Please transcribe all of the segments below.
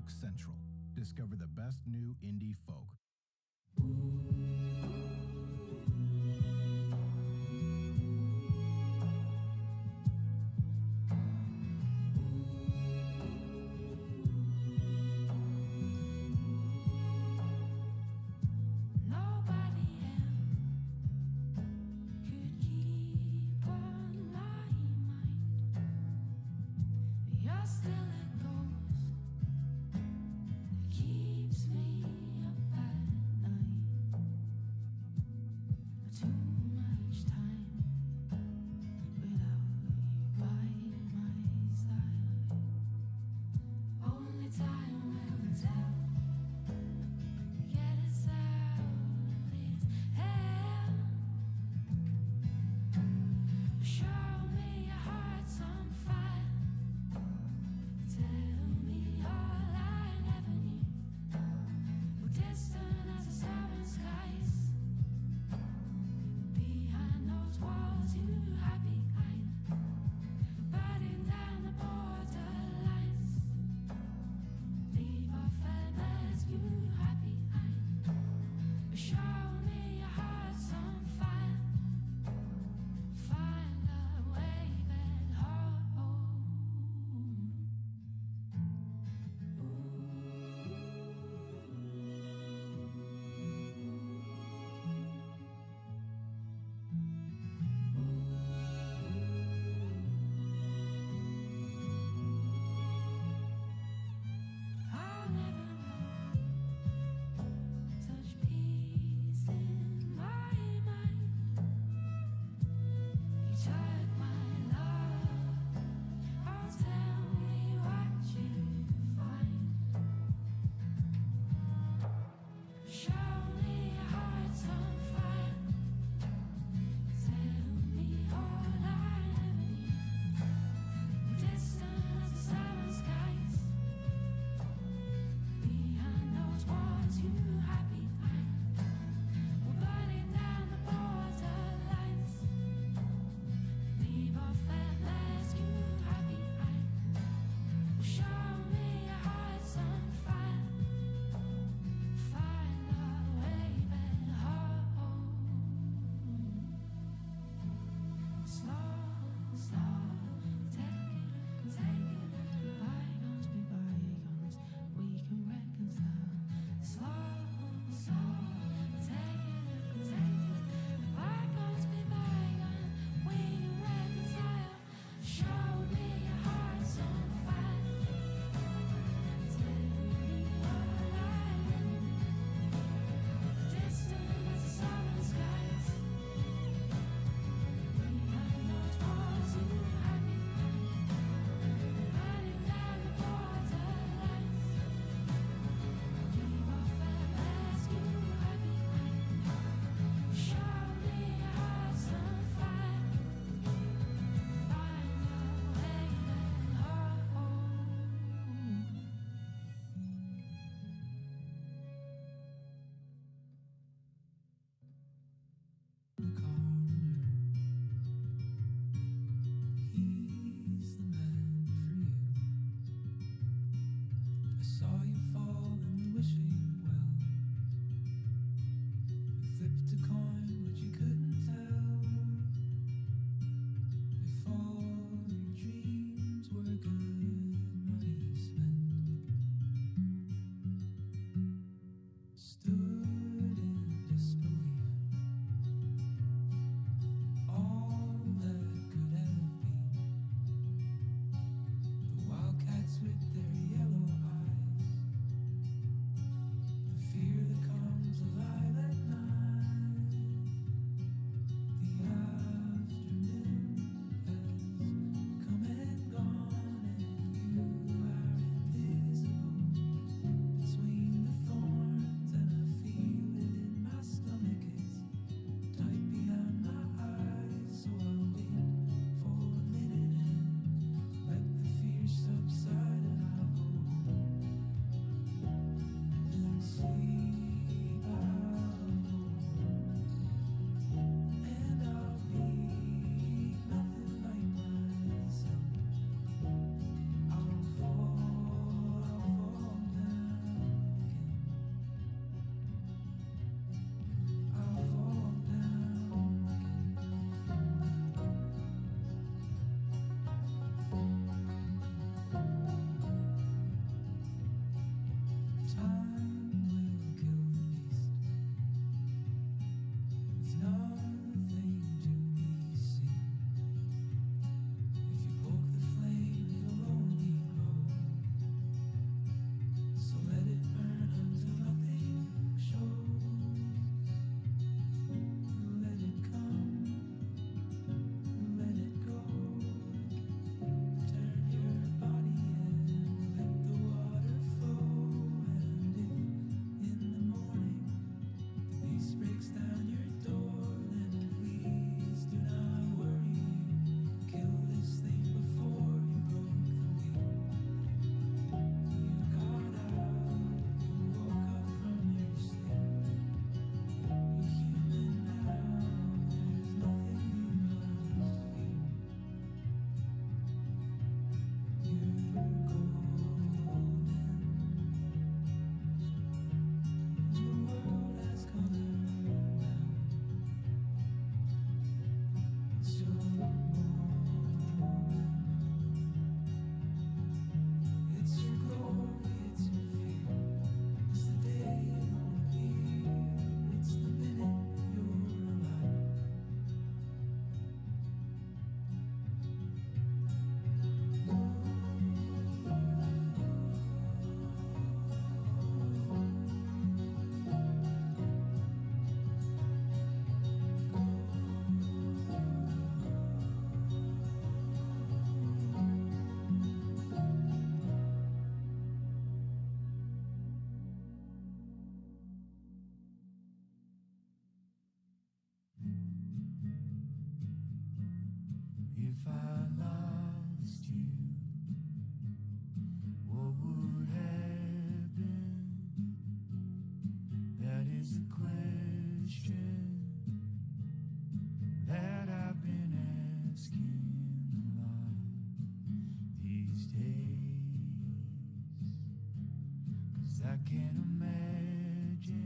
Folk Central. Discover the best new indie folk. Keeps me up at night. If I lost you, what would happen? That is the question that I've been asking a lot these days. 'Cause I can't imagine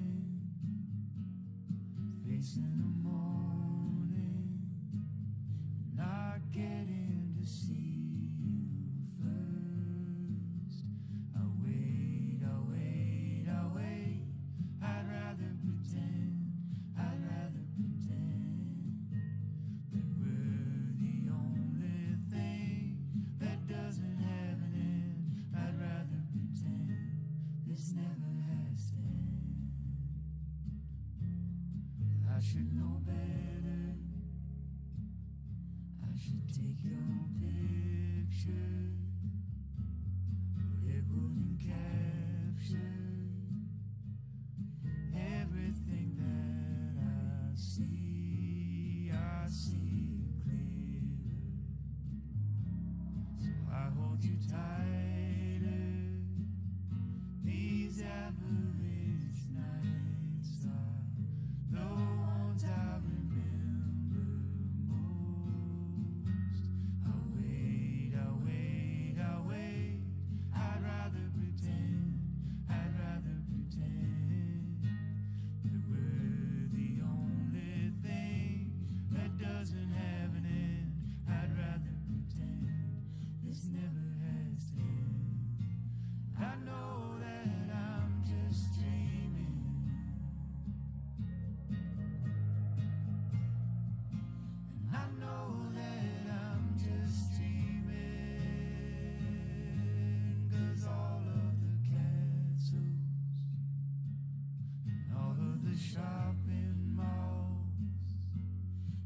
facing the morning and not getting to see you first. I wait, I wait, I wait. I'd rather pretend that we're the only thing that doesn't have an end. I'd rather pretend this never has to end. I should know better. I should take your picture, but it wouldn't capture everything that I see. I see it clearer, so I hold you tighter. These average nights are the ones I remember most. I wait, I wait, I wait. I'd rather pretend that we're the only thing that doesn't have an end. I'd rather pretend this never has to end. I know that I'm just dreaming, and I know that I'm just dreaming, 'cause all of the castles and all of the shopping malls,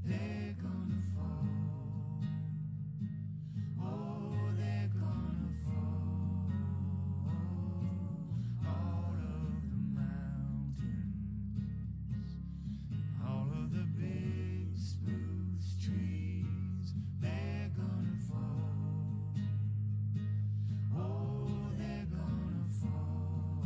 they're gonna fall. Oh, they're gonna fall. All of the mountains, all of the big spruce trees, they're gonna fall. Oh, they're gonna fall.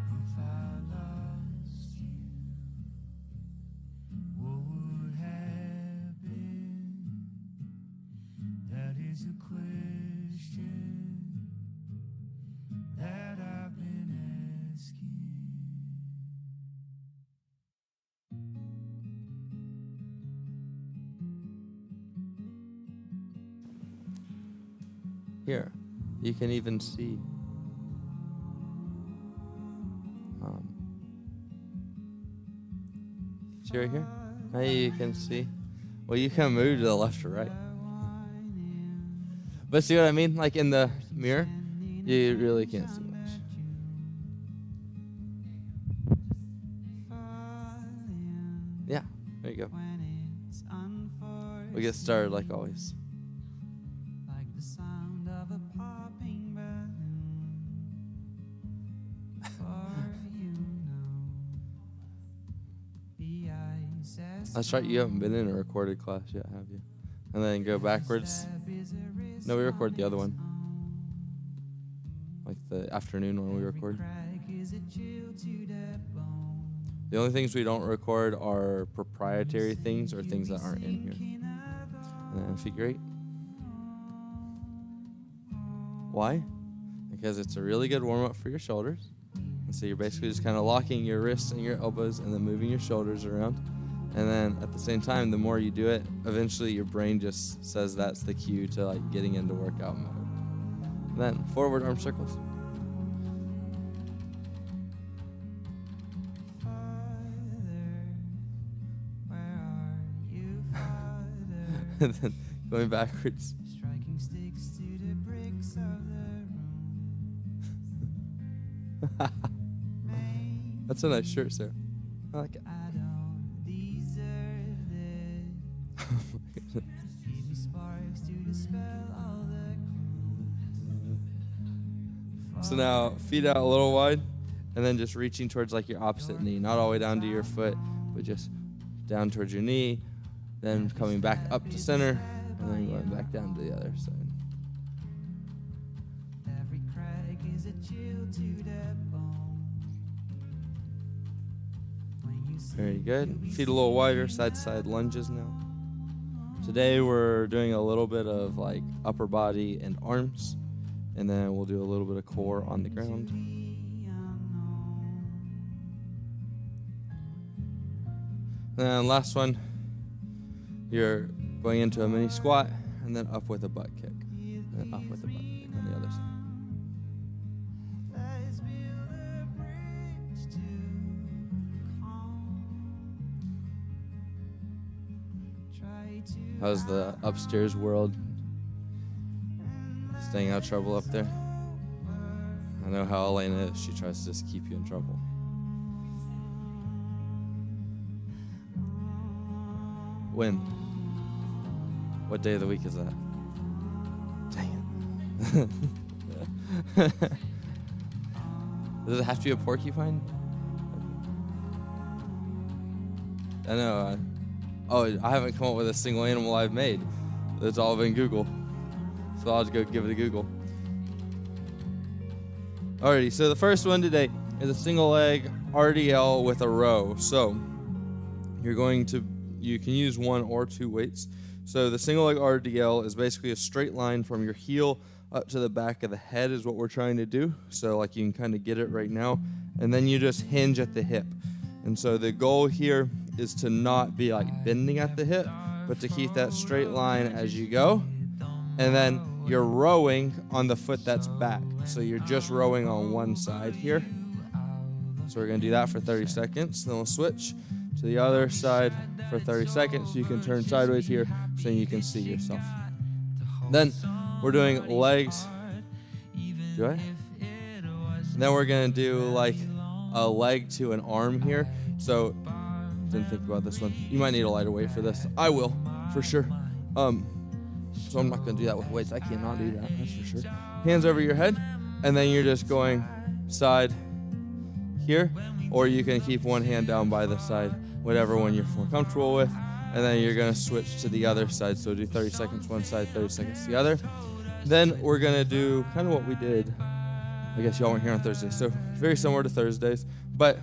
If I lost you, what would happen? That is a question that I've been asking. Here, you can even see. See right here? Hey, you can see. Well, you can move to the left or right. But see what I mean? Like in the mirror, you really can't see much. Yeah, there you go. We get started like always. Like the sound of a popping balloon. For you know, the ice has That's right, you haven't been in a recorded class yet, have you? And then go backwards. No, we record the other one. Like the afternoon one we record. The only things we don't record are proprietary things or things that aren't in here. And then figure 8. Why? Because it's a really good warm-up for your shoulders. And so you're basically just kind of locking your wrists and your elbows and then moving your shoulders around. And then at the same time, the more you do it, eventually your brain just says that's the cue to like getting into workout mode. And then forward arm circles. and then going backwards. Striking sticks to the bricks of the room. That's a nice shirt, Sarah. I like it. I don't deserve this. Give me sparks to dispel all the So now feet out a little wide, and then just reaching towards like your opposite knee, not all the way down to your foot, but just down towards your knee, then coming back up to center, and then going back down to the other side. every crack is a chill to the bone. When you see Very good. Feet a little wider, side to side lunges now. Today we're doing a little bit of like upper body and arms, and then we'll do a little bit of core on the ground. And then last one, you're going into a mini squat, and then up with a butt kick, and then up with a butt kick on the other side. let's build a bridge to calm. Try to How's the upstairs world? Staying out of trouble up there? I know how Elena is. She tries to just keep you in trouble. When? What day of the week is that? Dang it. Does it have to be a porcupine? I know. I haven't come up with a single animal I've made. It's all been Google. So I'll just go give it a Google. Alrighty, so the first one today is a single leg RDL with a row. So you can use one or two weights. So the single leg RDL is basically a straight line from your heel up to the back of the head is what we're trying to do. So like you can kind of get it right now. And then you just hinge at the hip. And so the goal here is to not be like bending at the hip, but to keep that straight line as you go. And then you're rowing on the foot that's back. So you're just rowing on one side here. So we're going to do that for 30 seconds. Then we'll switch to the other side for 30 seconds. You can turn sideways here so you can see yourself. Then we're doing legs. Do I? And then we're going to do like a leg to an arm here. So didn't think about this one. You might need a lighter weight for this. I will, for sure. So I'm not going to do that with weights. I cannot do that, that's for sure. Hands over your head, and then you're just going side here, or you can keep one hand down by the side, whatever one you're more comfortable with, and then you're going to switch to the other side. So do 30 seconds one side, 30 seconds the other. Then we're going to do kind of what we did. I guess y'all weren't here on Thursday, so very similar to Thursdays, but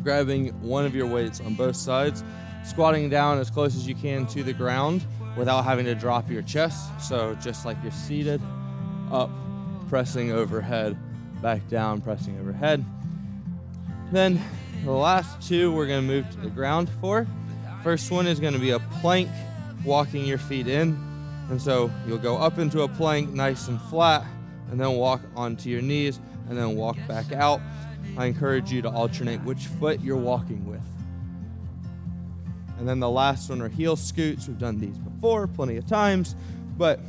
grabbing one of your weights on both sides, squatting down as close as you can to the ground without having to drop your chest. So just like you're seated, up, pressing overhead, back down, pressing overhead. Then the last two we're going to move to the ground for. First one is going to be a plank, walking your feet in. And so you'll go up into a plank nice and flat, and then walk onto your knees, and then walk back out. I encourage you to alternate which foot you're walking with. And then the last one are heel scoots. We've done these before plenty of times, but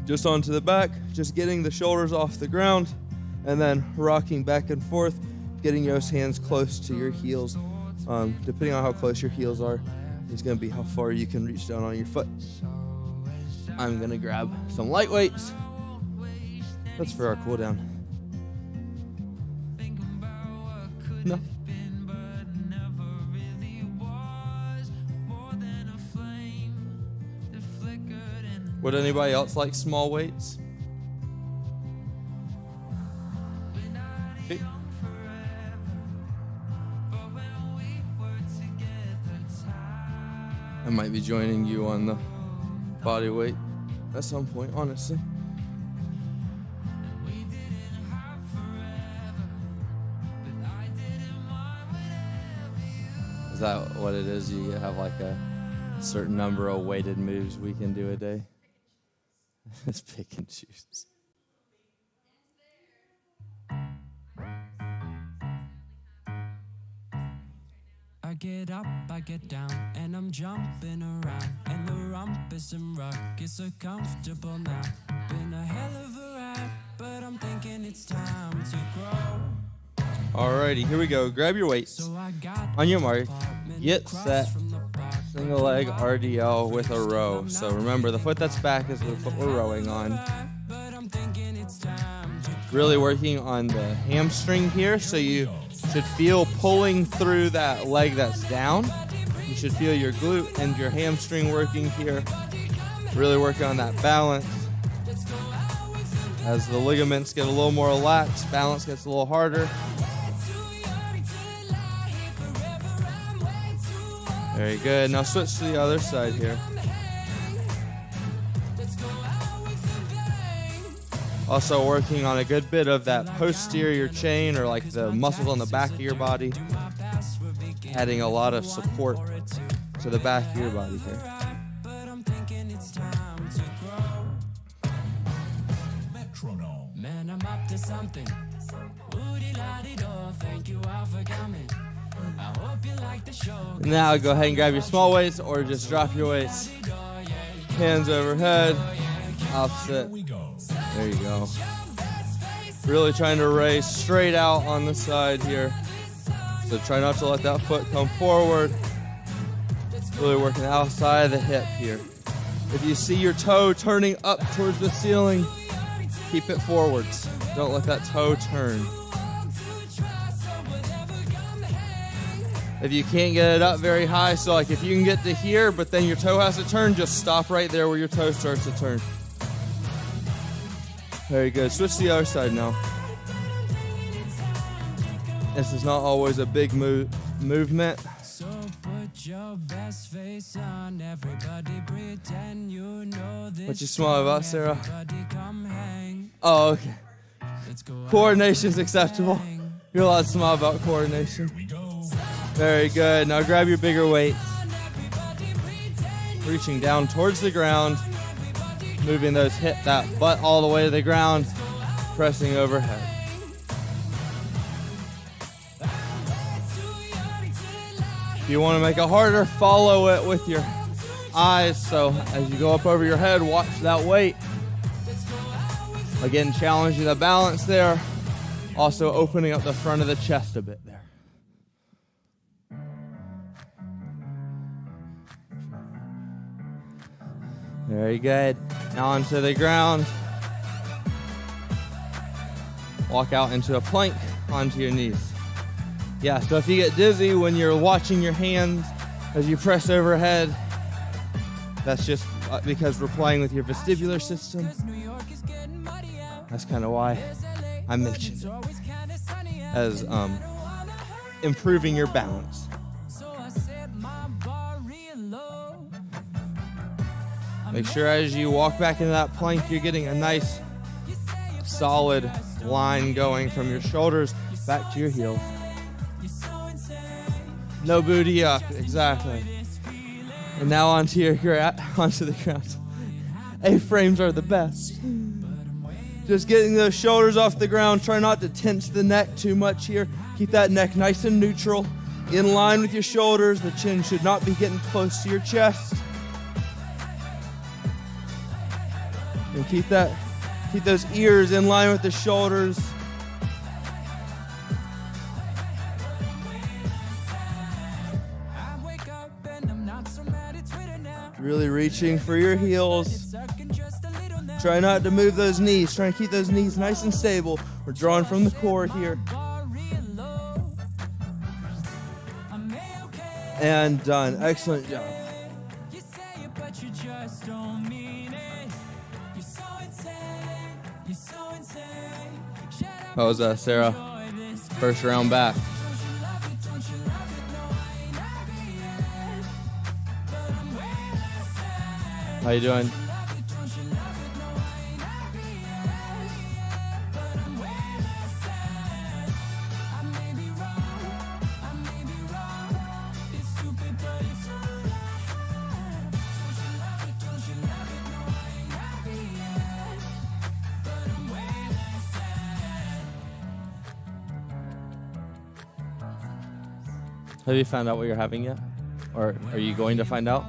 just onto the back, just getting the shoulders off the ground, and then rocking back and forth, getting those hands close to your heels. Depending on how close your heels are, is going to be how far you can reach down on your foot. I'm going to grab some light weights. That's for our cool down. No. Would anybody else like small weights? Okay. I might be joining you on the body weight at some point, honestly. Is that what it is? You have like a certain number of weighted moves we can do a day? Let's pick and choose. I I get up, I get down, and I'm jumping around. And the rumpus and ruckus are comfortable now. Been a hell of a ride, but I'm thinking it's time to grow. Alrighty, here we go. Grab your weights. So I got On your mark, get across set. from the park. Single leg RDL with a row. So remember, the foot that's back is the foot we're rowing on. But I'm thinking it's time to Really working on the hamstring here, so you should feel pulling through that leg that's down. You should feel your glute and your hamstring working here. Really working on that balance. As the ligaments get a little more lax, balance gets a little harder. Very good. Now switch to the other side here. Also working on a good bit of that posterior chain, or like the muscles on the back of your body. Adding a lot of support to the back of your body here. but I'm thinking it's time to grow. Metronome. Man, I'm up to something. Woody-la-dee-do, thank you all for coming. I hope you like the show. Now go ahead and grab your small weights or just drop your weights. Hands overhead, opposite. We go. There you go. Really trying to raise straight out on the side here. So try not to let that foot come forward. Really working outside of the hip here. If you see your toe turning up towards the ceiling, keep it forwards. Don't let that toe turn. If you can't get it up very high, so like if you can get to here, but then your toe has to turn, just stop right there where your toe starts to turn. Very good. Switch to the other side now. This is not always a big movement. So put your best face on, everybody pretend you know this. What you smile about, Sarah? Everybody come hang. Oh, okay. Let's go Coordination's acceptable. You're allowed to smile about coordination. We go. Very good. Now grab your bigger weight. Reaching down towards the ground. Moving those that butt all the way to the ground. Pressing overhead. If you want to make it harder, follow it with your eyes. So as you go up over your head, watch that weight. Again, challenging the balance there. Also opening up the front of the chest a bit there. Very good. Now onto the ground. Walk out into a plank onto your knees. Yeah, so if you get dizzy when you're watching your hands as you press overhead, that's just because we're playing with your vestibular system. That's kind of why I mentioned it as improving your balance. Make sure as you walk back into that plank, you're getting a nice solid line going from your shoulders back to your heels. No booty up, exactly. And now onto onto the ground. A-frames are the best. Just getting those shoulders off the ground. Try not to tense the neck too much here. Keep that neck nice and neutral, in line with your shoulders. The chin should not be getting close to your chest. And keep those ears in line with the shoulders. Really reaching for your heels. Try not to move those knees. Try and keep those knees nice and stable. We're drawing from the core here. And done. Excellent job. How was that, Sarah? First round back. How you doing? Have you found out what you're having yet? Or are you going to find out?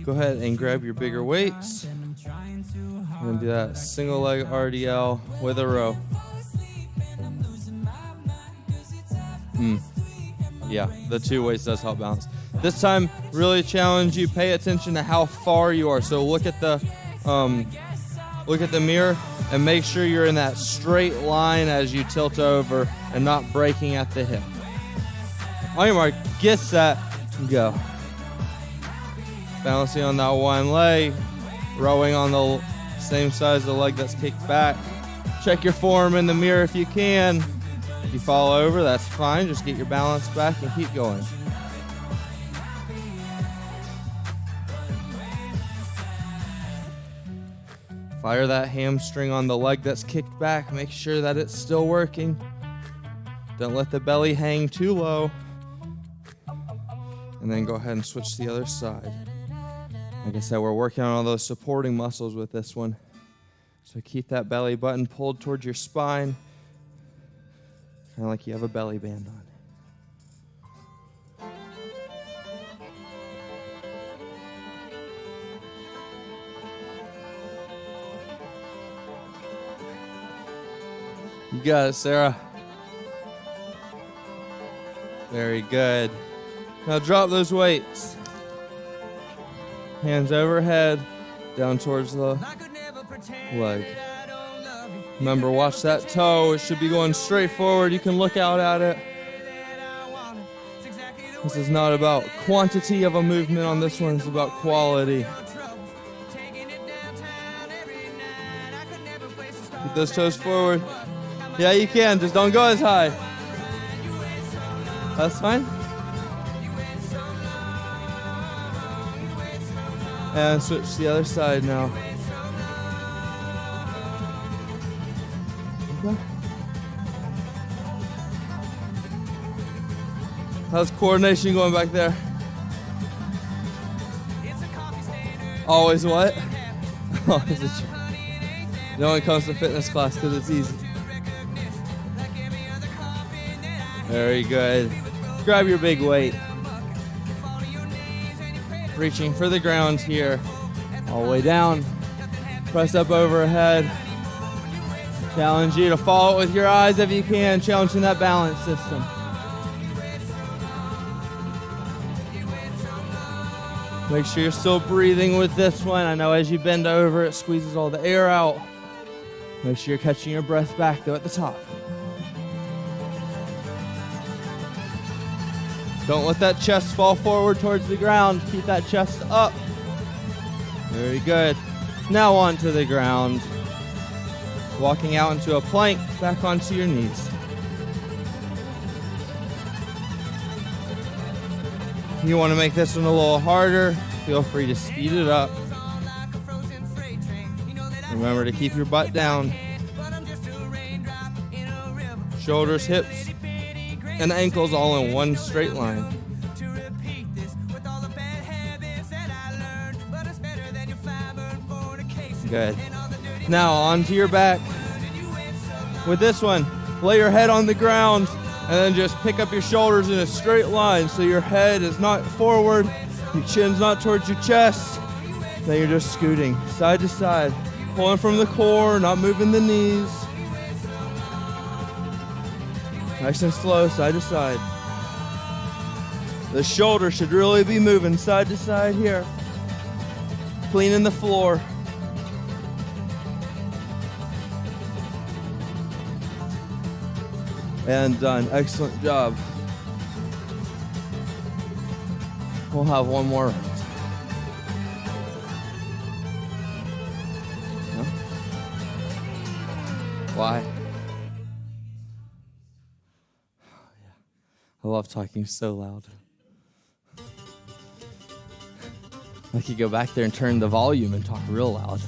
Go ahead and grab your bigger weights. I'm going to do that single leg RDL with a row. Yeah, the 2 weights does help balance. This time, really challenge you. Pay attention to how far you are. So look at the mirror and make sure you're in that straight line as you tilt over and not breaking at the hip. On your mark, get set, go. Balancing on that one leg, rowing on the same side as the leg that's kicked back. Check your form in the mirror if you can. If you fall over, that's fine. Just get your balance back and keep going. Fire that hamstring on the leg that's kicked back. Make sure that it's still working. Don't let the belly hang too low. And then go ahead and switch to the other side. Like I said, we're working on all those supporting muscles with this one. So keep that belly button pulled towards your spine. Kind of like you have a belly band on. You got it, Sarah. Very good. Now drop those weights. Hands overhead, down towards the leg. Remember, watch that toe. It should be going straight forward. You can look out at it. This is not about quantity of a movement on this one. It's about quality. Get those toes forward. Yeah, you can. Just don't go as high. That's fine. And switch to the other side now. Okay. How's coordination going back there? Always what? Always a trick. No one comes to fitness class because it's easy. Very good. Grab your big weight. Reaching for the ground here. All the way down. Press up overhead. Challenge you to follow it with your eyes if you can. Challenging that balance system. Make sure you're still breathing with this one. I know as you bend over, it squeezes all the air out. Make sure you're catching your breath back though at the top. Don't let that chest fall forward towards the ground. Keep that chest up. Very good. Now onto the ground. Walking out into a plank, back onto your knees. If you want to make this one a little harder, feel free to speed it up. Remember to keep your butt down. Shoulders, hips, and ankles all in one straight line. Good. Now onto your back. With this one, lay your head on the ground and then just pick up your shoulders in a straight line so your head is not forward, your chin's not towards your chest. Then you're just scooting side to side, pulling from the core, not moving the knees. Nice and slow, side to side. The shoulder should really be moving side to side here. Cleaning the floor. And done. Excellent job. We'll have one more round. No? Why? I love talking so loud. I could go back there and turn the volume and talk real loud.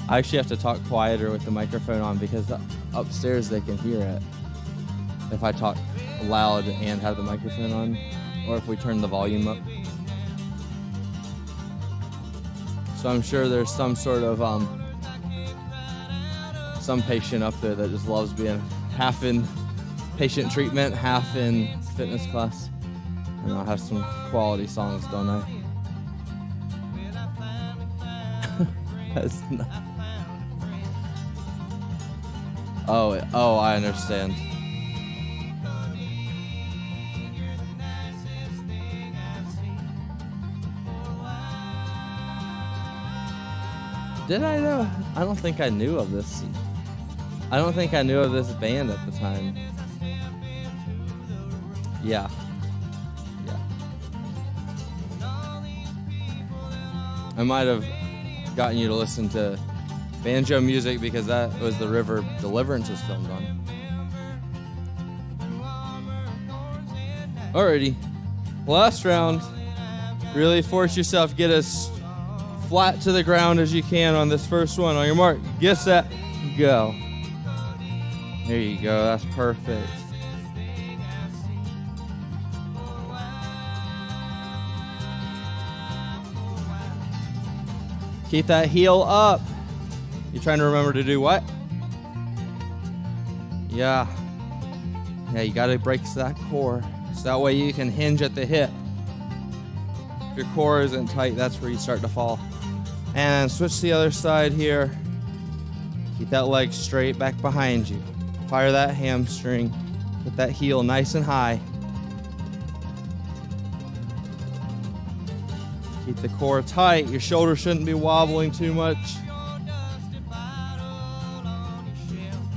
I actually have to talk quieter with the microphone on because upstairs they can hear it. If I talk loud and have the microphone on, or if we turn the volume up. So I'm sure there's some sort of some patient up there that just loves being half in patient treatment, half in fitness class. And I'll have some quality songs, don't I? That's not... Oh, I understand. Did I know? I don't think I knew of this. I don't think I knew of this band at the time. Yeah. I might have gotten you to listen to banjo music because that was the river Deliverance was filmed on. Alrighty. Last round. Really force yourself, get as flat to the ground as you can on this first one. On your mark, get set, go. There you go, that's perfect. Keep that heel up. You're trying to remember to do what? Yeah, you gotta break that core. So that way you can hinge at the hip. If your core isn't tight, that's where you start to fall. And switch to the other side here. Keep that leg straight back behind you. Fire that hamstring. Put that heel nice and high. Keep the core tight. Your shoulder shouldn't be wobbling too much.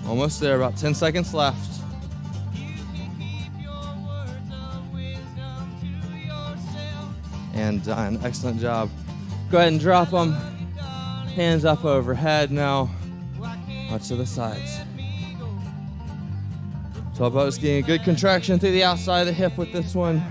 Almost there, about 10 seconds left. And done. Excellent job. Go ahead and drop them. Hands up overhead now. Watch to the sides. So about just getting a good contraction through the outside of the hip with this one.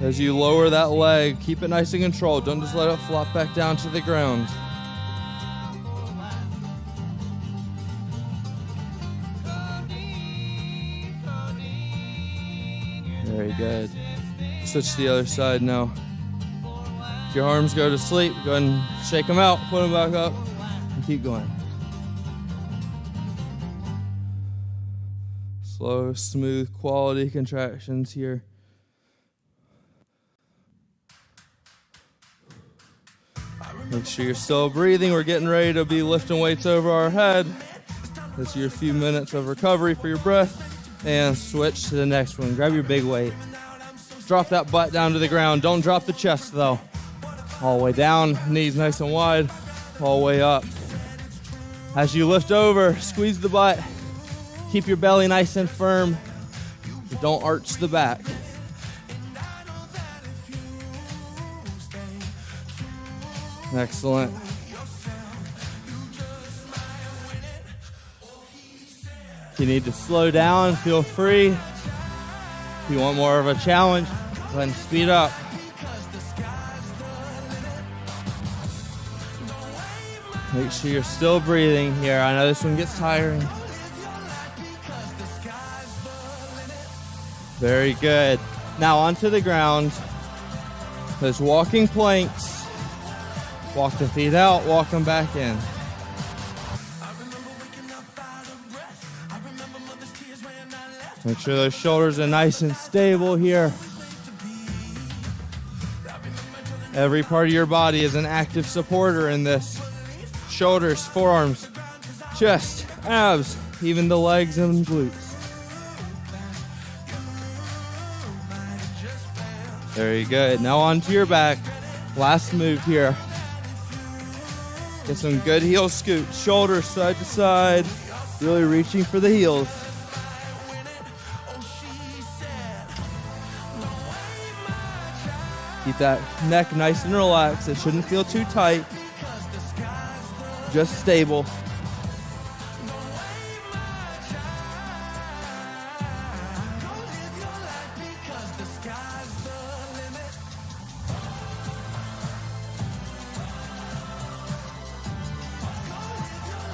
As you lower that leg, keep it nice and controlled. Don't just let it flop back down to the ground. Very good. Switch to the other side now. If your arms go to sleep, go ahead and shake them out, put them back up, and keep going. Slow, smooth, quality contractions here. Make sure you're still breathing. We're getting ready to be lifting weights over our head. This is your few minutes of recovery for your breath. And switch to the next one. Grab your big weight. Drop that butt down to the ground. Don't drop the chest though. All the way down, knees nice and wide, all the way up. As you lift over, squeeze the butt. Keep your belly nice and firm. Don't arch the back. Excellent. If you need to slow down, feel free. If you want more of a challenge, go ahead and speed up. Make sure you're still breathing here. I know this one gets tiring. Very good. Now onto the ground. Those walking planks. Walk the feet out, walk them back in. Make sure those shoulders are nice and stable here. Every part of your body is an active supporter in this. Shoulders, forearms, chest, abs, even the legs and glutes. Very good. Now onto your back. Last move here. Get some good heel scoots. Shoulders side to side. Really reaching for the heels. Keep that neck nice and relaxed. It shouldn't feel too tight. Just stable.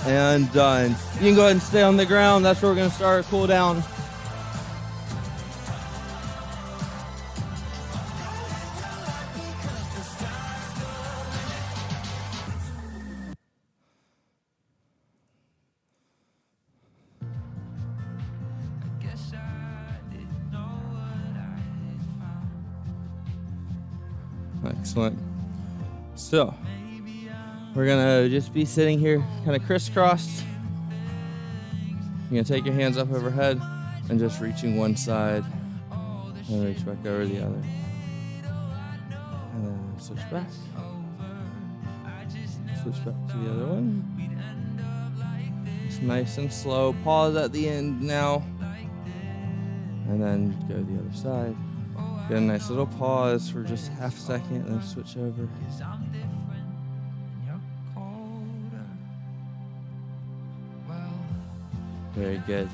And done. You can go ahead and stay on the ground. That's where we're going to start cool down. Excellent. So, we're gonna just be sitting here kind of crisscrossed. You're gonna take your hands up overhead and just reaching one side and reach back over the other. And then switch back. Switch back to the other one. Just nice and slow. Pause at the end now. And then go to the other side. Get a nice little pause for just half a second and then switch over. Very good.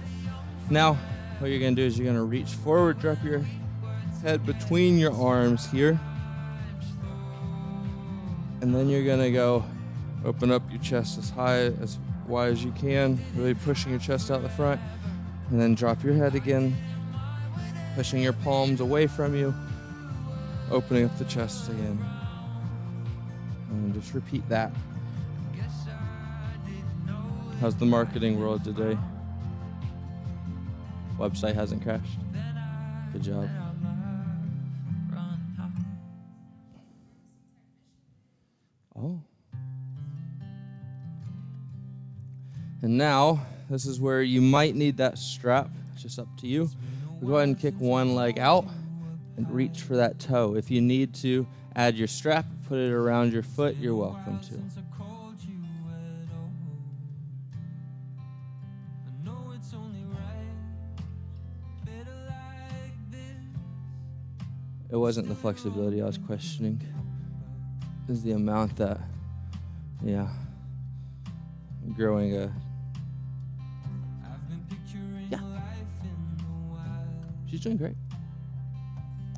Now, what you're going to do is you're going to reach forward, drop your head between your arms here. And then you're going to go open up your chest as high, as wide as you can, really pushing your chest out the front. And then drop your head again, pushing your palms away from you, opening up the chest again. And just repeat that. How's the marketing world today? Website hasn't crashed. Good job. Oh. And now, this is where you might need that strap. It's just up to you. Go ahead and kick one leg out and reach for that toe. If you need to add your strap, put it around your foot, you're welcome to. It wasn't the flexibility I was questioning. It was the amount that, growing a, she's doing great.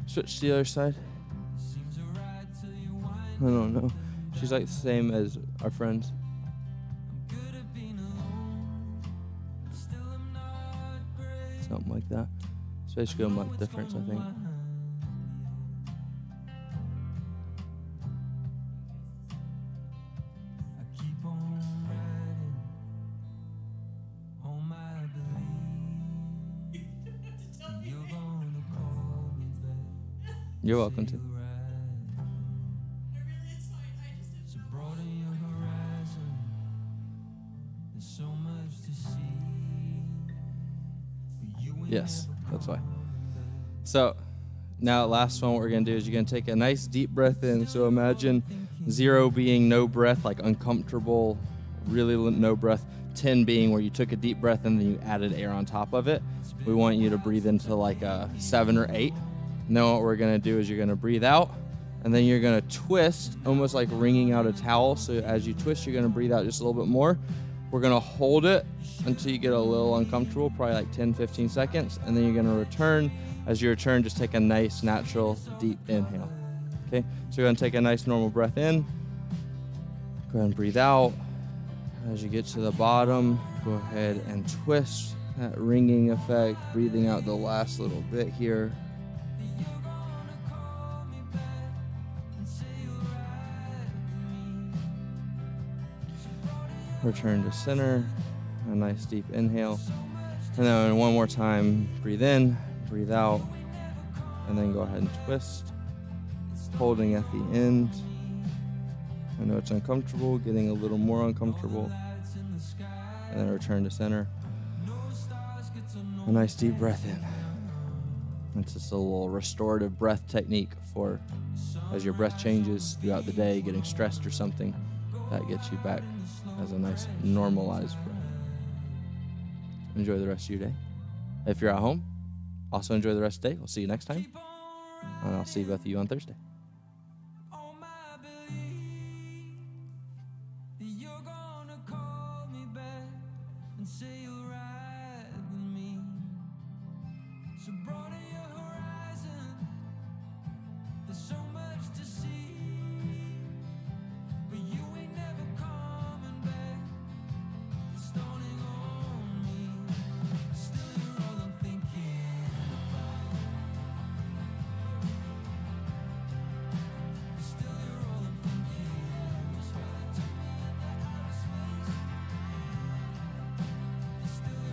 Switch to the other side. I don't know. She's like the same as our friends. Something like that. It's basically a month difference, I think. You're welcome to. Yes, that's why. So now last one, what we're going to do is you're going to take a nice deep breath in. So imagine 0 being no breath, like uncomfortable, really no breath. 10 being where you took a deep breath and then you added air on top of it. We want you to breathe into like a 7 or 8. And then what we're going to do is you're going to breathe out, and then you're going to twist, almost like wringing out a towel. So as you twist, you're going to breathe out just a little bit more. We're going to hold it until you get a little uncomfortable, probably like 10, 15 seconds. And then you're going to return. As you return, just take a nice, natural, deep inhale. Okay, so you're going to take a nice, normal breath in. Go ahead and breathe out. As you get to the bottom, go ahead and twist, that ringing effect, breathing out the last little bit here. Return to center, a nice deep inhale. And then one more time, breathe in, breathe out, and then go ahead and twist, holding at the end. I know it's uncomfortable, getting a little more uncomfortable. And then return to center. A nice deep breath in. It's just a little restorative breath technique for as your breath changes throughout the day, getting stressed or something, that gets you back as a nice normalized breath. Enjoy the rest of your day. If you're at home, also enjoy the rest of the day. We'll see you next time. And I'll see both of you on Thursday. So